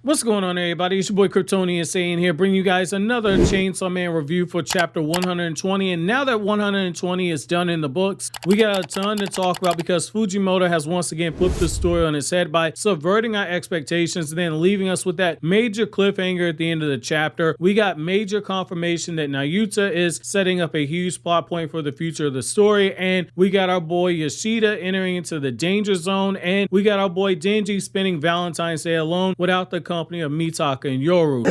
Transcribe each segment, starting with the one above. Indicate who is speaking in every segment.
Speaker 1: What's going on, everybody? It's your boy KRYPTONIAN saying here, bringing you guys another Chainsaw Man review for chapter 120. And now that 120 is done in the books, we got a ton to talk about because Fujimoto has once again flipped the story on its head by subverting our expectations and then leaving us with that major cliffhanger at the end of the chapter. We got major confirmation that Nayuta is setting up a huge plot point for the future of the story, and we got our boy Yoshida entering into the danger zone, and we got our boy Denji spending Valentine's Day alone without the company of Mitaka and Yoru.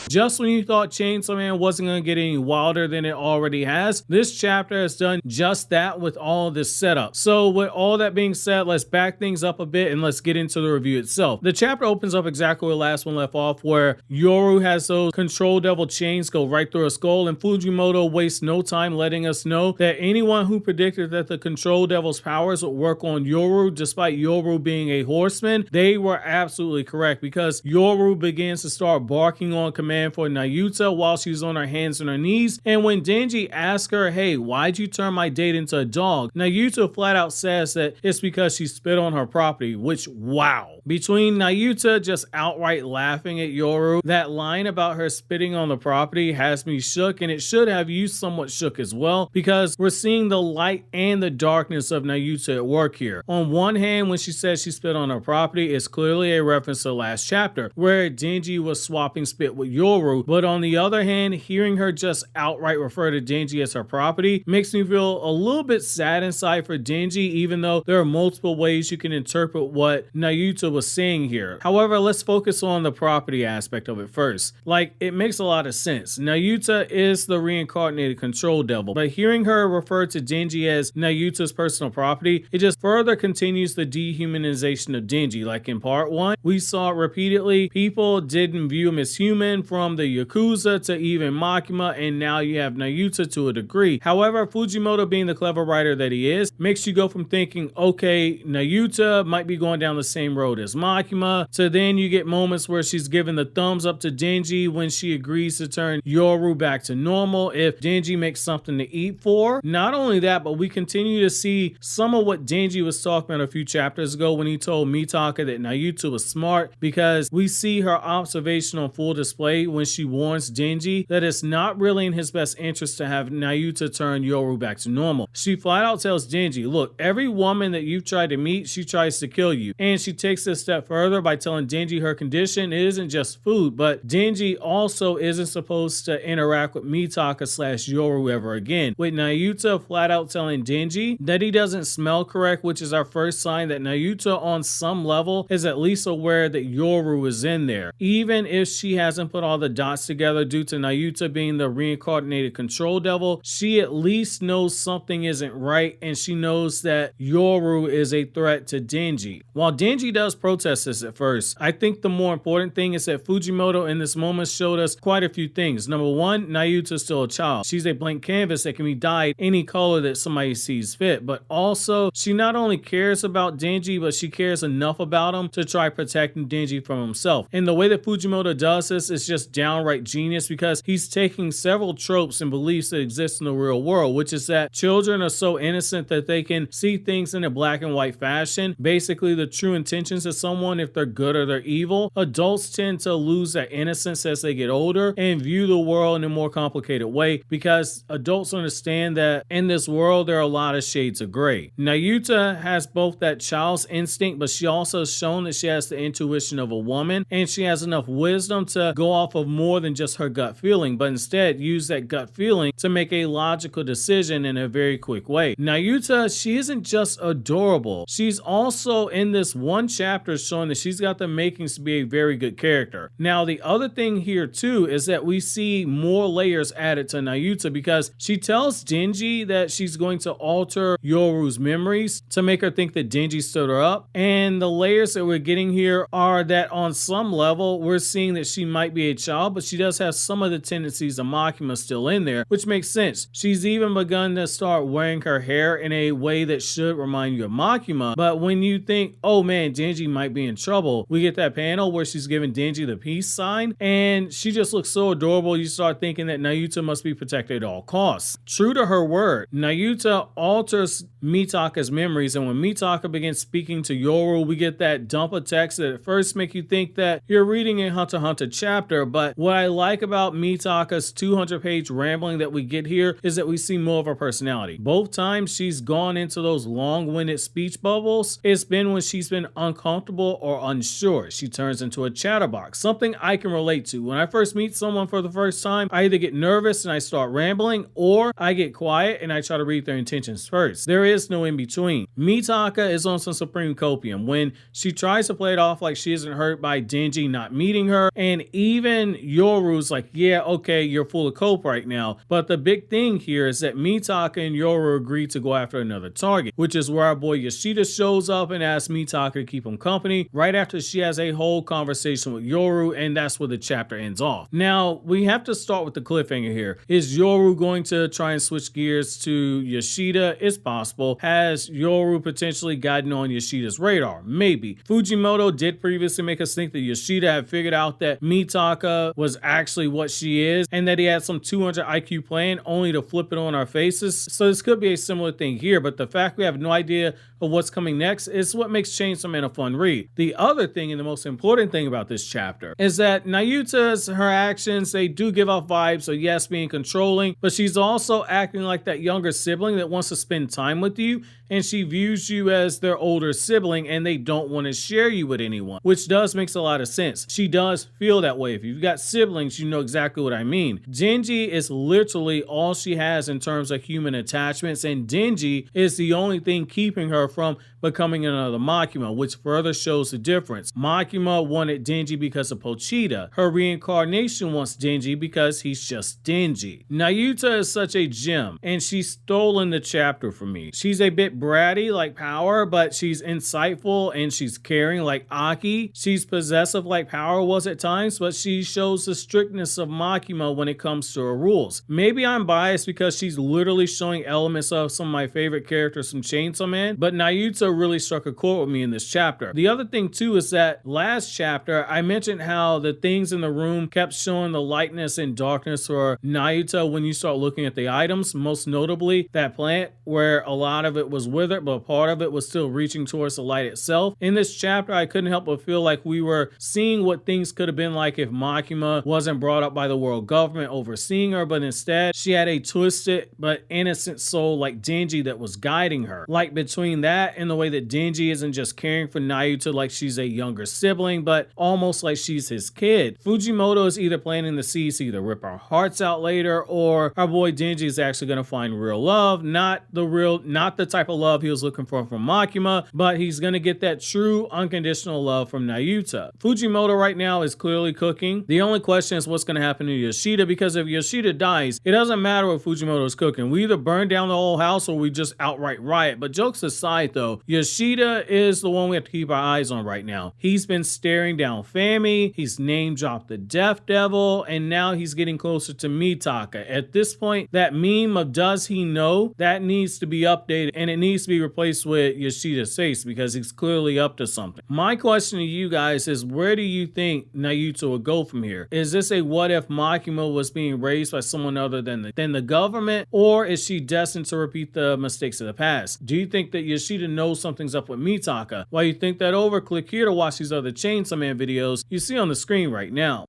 Speaker 1: Just when you thought Chainsaw Man wasn't going to get any wilder than it already has, this chapter has done just that with all this setup. So with all that being said, let's back things up a bit and let's get into the review itself. The chapter opens up exactly where the last one left off, where Yoru has those control devil chains go right through her skull, and Fujimoto wastes no time letting us know that anyone who predicted that the control devil's powers would work on Yoru, despite Yoru being a horseman, they were absolutely correct, because Yoru begins to start barking on command for Nayuta while she's on her hands and her knees, and when Denji asks her, hey, why'd you turn my date into a dog, Nayuta flat out says that it's because she spit on her property, which, wow. Between Nayuta just outright laughing at Yoru, that line about her spitting on the property has me shook, and it should have you somewhat shook as well, because we're seeing the light and the darkness of Nayuta at work here. On one hand, when she says she spit on her property, it's clearly a reference to the last chapter, where Denji was swapping spit with Yoru, but on the other hand, hearing her just outright refer to Denji as her property makes me feel a little bit sad inside for Denji, even though there are multiple ways you can interpret what Nayuta was saying here. However, let's focus on the property aspect of it first. Like, it makes a lot of sense. Nayuta is the reincarnated control devil, but hearing her refer to Denji as Nayuta's personal property, it just further continues the dehumanization of Denji. Like in part 1, we saw it repeatedly. People didn't view him as human, from the Yakuza to even Makima, and now you have Nayuta to a degree. However, Fujimoto, being the clever writer that he is, makes you go from thinking, okay, Nayuta might be going down the same road as Makima, to then you get moments where she's giving the thumbs up to Denji when she agrees to turn Yoru back to normal if Denji makes something to eat for. Not only that, but we continue to see some of what Denji was talking about a few chapters ago when he told Mitaka that Nayuta was smart, because we see her observation on full display when she warns Denji that it's not really in his best interest to have Nayuta turn Yoru back to normal. She flat out tells Denji, look, every woman that you've tried to meet, she tries to kill you. And she takes it a step further by telling Denji her condition isn't just food, but Denji also isn't supposed to interact with Mitaka / Yoru ever again, with Nayuta flat out telling Denji that he doesn't smell correct, which is our first sign that Nayuta on some level is at least aware that Yoru is in there, even if she hasn't put all the dots together due to Nayuta being the reincarnated control devil. She at least knows something isn't right, and she knows that Yoru is a threat to Denji. While Denji does protest this at first, I think the more important thing is that Fujimoto in this moment showed us quite a few things. Number one, Nayuta is still a child. She's a blank canvas that can be dyed any color that somebody sees fit, but also she not only cares about Denji, but she cares enough about him to try protecting Denji from himself. And the way that Fujimoto does this is just downright genius, because he's taking several tropes and beliefs that exist in the real world, which is that children are so innocent that they can see things in a black and white fashion, basically the true intentions of someone, if they're good or they're evil. Adults tend to lose that innocence as they get older and view the world in a more complicated way, because adults understand that in this world there are a lot of shades of gray. Nayuta has both that child's instinct, but she also has shown that she has the intuition of a woman, and she has enough wisdom to go off of more than just her gut feeling, but instead use that gut feeling to make a logical decision in a very quick way. Nayuta, she isn't just adorable. She's also in this one chapter showing that she's got the makings to be a very good character. Now, the other thing here too is that we see more layers added to Nayuta, because she tells Denji that she's going to alter Yoru's memories to make her think that Denji stood her up. And the layers that we're getting here are that on some level, we're seeing that she might be a child, but she does have some of the tendencies of Makima still in there, which makes sense. She's even begun to start wearing her hair in a way that should remind you of Makima, but when you think, oh man, Denji might be in trouble, we get that panel where she's giving Denji the peace sign, and she just looks so adorable, you start thinking that Nayuta must be protected at all costs. True to her word, Nayuta alters Mitaka's memories, and when Mitaka begins speaking to Yoru, we get that dump of text that at first make you think that you're reading a Hunter x Hunter chapter, but what I like about Mitaka's 200-page rambling that we get here is that we see more of her personality. Both times she's gone into those long-winded speech bubbles, it's been when she's been uncomfortable or unsure. She turns into a chatterbox, something I can relate to. When I first meet someone for the first time, I either get nervous and I start rambling, or I get quiet and I try to read their intentions first. There is no in between. Mitaka is on some supreme copium when she tries to play it off like she isn't hurt by Denji not meeting her, and even Yoru's like, yeah, okay, you're full of cope right now. But the big thing here is that Mitaka and Yoru agree to go after another target, which is where our boy Yoshida shows up and asks Mitaka to keep him company right after she has a whole conversation with Yoru, and that's where the chapter ends off. Now, we have to start with the cliffhanger here. Is Yoru going to try and switch gears to Yoshida? It's possible. Has Yoru potentially gotten on Yoshida's radar? Maybe. Fujimoto did previously make us think that Yoshida had figured out that Mitaka was actually what she is, and that he had some 200 IQ plan only to flip it on our faces. So this could be a similar thing here, but the fact we have no idea of what's coming next is what makes Chainsaw Man a fun read. The other thing, and the most important thing about this chapter, is that Nayuta's, her actions, they do give off vibes of yes, being controlling, but she's also acting like that younger sibling that wants to spend time with you, and she views you as their older sibling and they don't want to share you with anyone, which does makes a lot of sense. She does feel that way. If you've got siblings, you know exactly what I mean. Denji is literally all she has in terms of human attachments, and Denji is the only thing keeping her from becoming another Makima, which further shows the difference. Makima wanted Denji because of Pochita. Her reincarnation wants Denji because he's just Denji. Nayuta is such a gem, and she's stolen the chapter from me. She's a bit bratty like Power, but she's insightful and she's caring like Aki. She's possessive like Power was at times, but she shows the strictness of Makima when it comes to her rules. Maybe I'm biased because she's literally showing elements of some of my favorite characters from Chainsaw Man, but Nayuta really struck a chord with me in this chapter. The other thing too is that last chapter I mentioned how the things in the room kept showing the lightness and darkness for Nayuta when you start looking at the items, most notably that plant where a lot of it was withered but part of it was still reaching towards the light itself. In this chapter I couldn't help but feel like we were seeing what things could have been like if Makima wasn't brought up by the world government overseeing her, but instead she had a twisted but innocent soul like Denji that was guiding her. Like between that and the way that Denji isn't just caring for Nayuta like she's a younger sibling, but almost like she's his kid. Fujimoto is either planting the seeds to either rip our hearts out later, or our boy Denji is actually going to find real love, not the type of love he was looking for from Makima, but he's going to get that true unconditional love from Nayuta. Fujimoto right now is clearly cooking. The only question is what's going to happen to Yoshida, because if Yoshida dies, it doesn't matter what Fujimoto is cooking. We either burn down the whole house or we just outright riot. But jokes aside though, Yoshida is the one we have to keep our eyes on right now. He's been staring down Fami, he's name dropped the Death Devil, and now he's getting closer to Mitaka. At this point, that meme of does he know, that needs to be updated and it needs to be replaced with Yoshida's face because he's clearly up to something. My question to you guys is, where do you think Nayuta will go from here? Is this a what if Makima was being raised by someone other than the government, or is she destined to repeat the mistakes of the past? Do you think that Yoshida knows something's up with Mitaka? While you think that over, click here to watch these other Chainsaw Man videos you see on the screen right now.